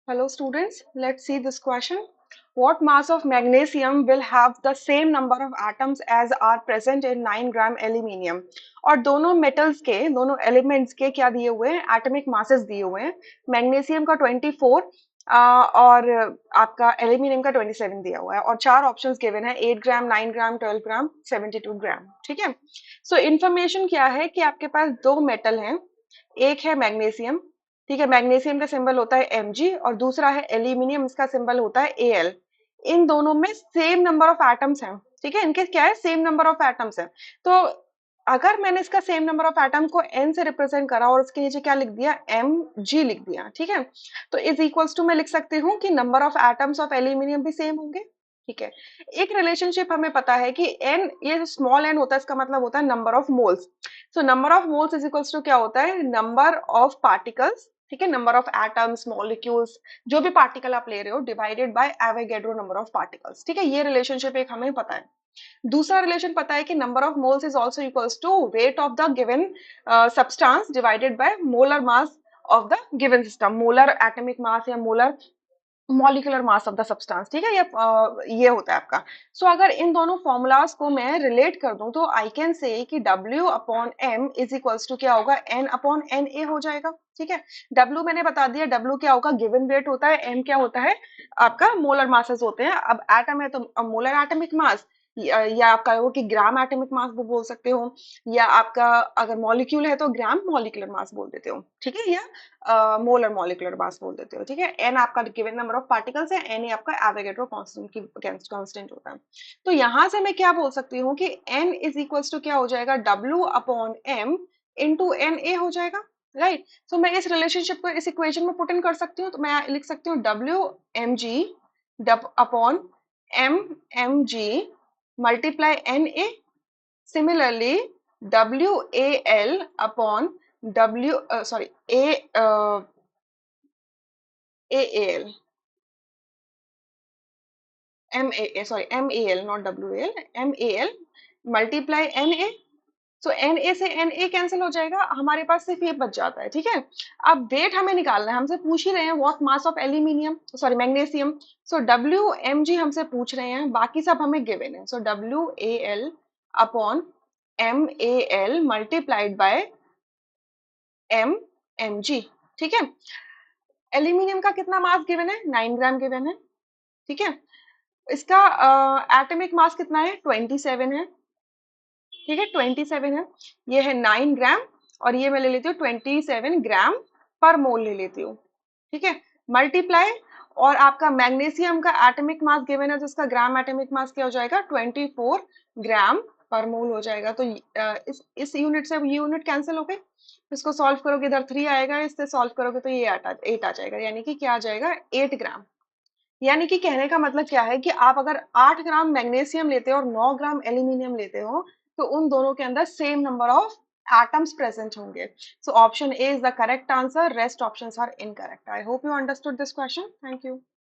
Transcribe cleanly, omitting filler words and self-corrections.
Hello students, let's see this question. What mass of magnesium will have the same number of atoms as are present in 9 gram aluminium? और दोनों metals के दोनों elements के क्या दिए हुए हैं, एटॉमिक मासेस दिए हुए हैं. मैग्नीशियम का 24 और आपका एल्यूमिनियम का 27 दिया हुआ है और चार ऑप्शंस गिवन है 8 ग्राम 9 ग्राम 12 ग्राम 72 ग्राम. ठीक है. सो इन्फॉर्मेशन क्या है कि आपके पास दो मेटल हैं. एक है मैग्नीशियम. ठीक है. मैग्नीशियम का सिंबल होता है Mg और दूसरा है एल्यूमिनियम, इसका सिंबल होता है Al. इन दोनों में सेम नंबर ऑफ एटम्स हैं. ठीक है. इनके क्या है, सेम नंबर ऑफ एटम्स हैं. तो अगर मैंने इसका सेम नंबर ऑफ एटम को n से रिप्रेजेंट करा और उसके नीचे क्या लिख दिया, Mg लिख दिया. ठीक है. तो इज इक्वल्स टू मैं लिख सकती हूँ कि number of atoms of aluminium भी सेम होंगे. ठीक है. एक रिलेशनशिप हमें पता है कि n, ये स्मॉल n होता है, इसका मतलब होता है number of moles. So number of moles is equals to क्या होता है, नंबर ऑफ पार्टिकल्स. ठीक है. नंबर ऑफ एटम्स, मॉलिक्यूल्स, जो भी पार्टिकल आप ले रहे हो, divided by Avogadro number of particles. ठीक है. ये रिलेशनशिप एक हमें पता है. दूसरा रिलेशन पता है कि number of moles is also equals to weight of the given substance divided by molar mass of the given system. Molar atomic mass या molar molecular mass of the substance. ठीक है. ये होता है आपका. सो अगर इन दोनों फॉर्मूलाज को मैं रिलेट कर दूं तो आई कैन से कि W upon M is equals to क्या होगा, N अपॉन NA हो जाएगा. ठीक है. W मैंने बता दिया, W क्या होगा, गिवन वेट होता है. M क्या होता है, आपका मोलर मासेस होते हैं. अब एटम है तो मोलर एटॉमिक मास, या आप कहो कि ग्राम एटॉमिक मास वो बोल सकते हो, या आपका अगर मॉलिक्यूल है तो ग्राम मॉलिक्यूलर मास बोल देते हो. ठीक है. या मोलर मॉलिक्यूलर मास बोल देते हो. ठीक है. एन आपका गिवन नंबर ऑफ पार्टिकल्स है, एन आपका एवोगैड्रो कांस्टेंट की कांस्टेंट होता है. तो यहां से मैं क्या बोल सकती हूँ कि एन इज इक्वल्स टू क्या हो जाएगा, W upon M into NA हो जाएगा. राइट. सो मैं इस रिलेशनशिप को इस इक्वेशन में पुट इन कर सकती हूँ. तो मैं लिख सकती हूँ WMg upon MMg multiply NA. Similarly, WAL upon AAL, MAL, not WAL, MAL multiply NA. So NA से NA कैंसिल हो जाएगा, हमारे पास सिर्फ ये बच जाता है. ठीक है. अब वेट हमें निकालना है, हमसे पूछ ही रहे हैं what mass of aluminium, sorry magnesium. So WMg हमसे पूछ रहे हैं, बाकी सब हमें गिवन है. सो WAL upon MAL multiplied by MMg. ठीक है. एल्यूमिनियम का कितना मास गिवन है, 9 ग्राम गिवन है. ठीक है. इसका एटॉमिक मास कितना है, 27 है. ठीक है. 27 है. ये है 9 ग्राम और ये मैं ले लेती हूँ 27 ग्राम पर मोल ले लेती हूँ. ठीक है. मल्टीप्लाई, और आपका मैग्नीशियम का एटॉमिक मास गिवन है तो इसका ग्राम एटॉमिक मास क्या हो जाएगा, 24 ग्राम पर मोल हो जाएगा. तो इस यूनिट से ये यूनिट कैंसिल हो गई. इसको सॉल्व करोगे, इधर 3 आएगा, इससे सॉल्व करोगे तो ये 8 आ जाएगा. यानी कि क्या आ जाएगा, 8 ग्राम. यानी कि कहने का मतलब क्या है कि आप अगर 8 ग्राम मैग्नीशियम लेते हो और 9 ग्राम एल्यूमिनियम लेते हो तो उन दोनों के अंदर same number of atoms present होंगे. So option a is the correct answer, rest options are incorrect. I hope you understood this question. Thank you.